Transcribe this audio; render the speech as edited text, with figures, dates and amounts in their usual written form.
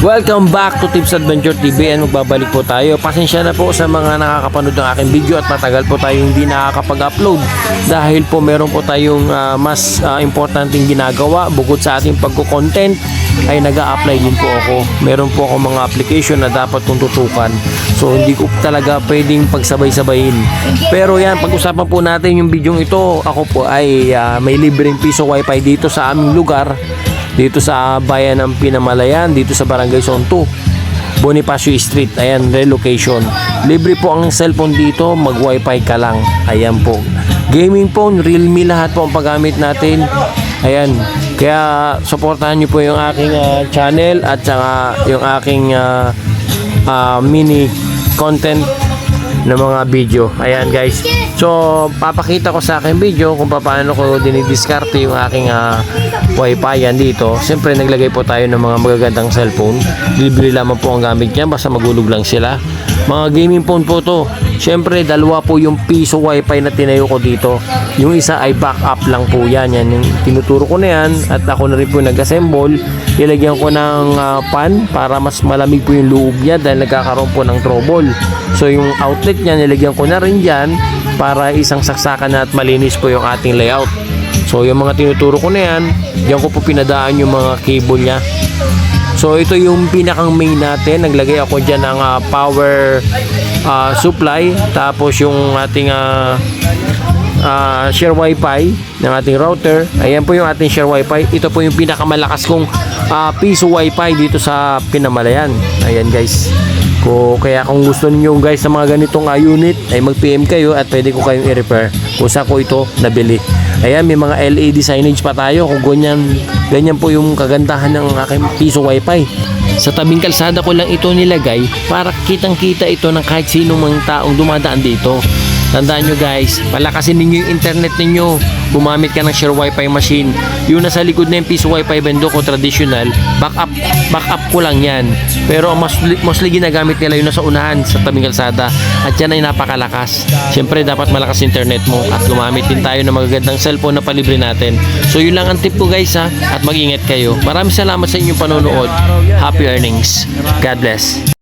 Welcome back to Tips Adventure TV and magbabalik po tayo. Pasensya na po sa mga nakakapanood ng aking video at matagal po tayo hindi nakakapag-upload dahil po meron po tayong mas importanteng ginagawa. Bukod sa ating pagko-content ay nag-a-apply din po ako. Meron po ako mga application na dapat kong tutukan. So hindi ko talaga pwedeng pagsabay-sabayin. Pero yan, pag-usapan po natin yung video ito. Ako po ay may libreng piso wifi dito sa aming lugar. Dito sa bayan ng Pinamalayan, dito sa Barangay Sonto, Bonifacio Street. Ayan, relocation. Libre po ang cellphone dito, mag-wifi ka lang. Ayan po. Gaming phone, Realme, lahat po ang paggamit natin. Ayan. Kaya supportahan nyo po yung aking channel at saka yung aking mini content ng mga video. Ayan guys. So, papakita ko sa aking video kung paano ko dinidiskarte yung aking wifi yan dito. Siyempre, naglagay po tayo ng mga magagandang cellphone. Libre lamang po ang gamit niya, basta magulog lang sila. Mga gaming phone po to. Siyempre, dalawa po yung piso wifi na tinayo ko dito. Yung isa ay backup lang po yan. Yan yung tinuturo ko na yan. At ako na rin po nag-assemble. Ilagyan ko ng pan para mas malamig po yung loob niya dahil nagkakaroon po ng trouble. So, yung outlet niya, nilagyan ko na rin dyan para isang saksakan na at malinis po yung ating layout. So, yung mga tinuturo ko na yan, diyan ko po pinadaan yung mga cable niya. So, ito yung pinakang main natin. Naglagay ako dyan ng power supply. Tapos yung ating share wifi ng ating router. Ayan po yung ating share wifi. Ito po yung pinakamalakas kong piso wifi dito sa Pinamalayan. Ayan guys. Kaya kung gusto niyo guys sa mga ganitong unit ay mag-PM kayo at pwede ko kayong i-repair kung saan ko ito nabili. Ayan, may mga LED signage pa tayo kung ganyan po yung kagandahan ng aking piso wifi. Sa tabing kalsada ko lang ito nilagay para kitang-kita ito ng kahit sinong mga taong dumadaan dito. Tandaan nyo guys, palakasin ninyo yung internet ninyo. Gumamit ka ng share wifi machine. Yung nasa likod na yung piso wifi bendo ko traditional, backup ko lang yan. Pero ang mostly ginagamit nila yung nasa unahan sa tabing kalsada. At yan ay napakalakas. Siyempre dapat malakas internet mo. At gumamit din tayo ng magagandang cellphone na palibre natin. So yun lang ang tip ko guys ha. At mag-ingat kayo. Maraming salamat sa inyong panonood. Happy earnings. God bless.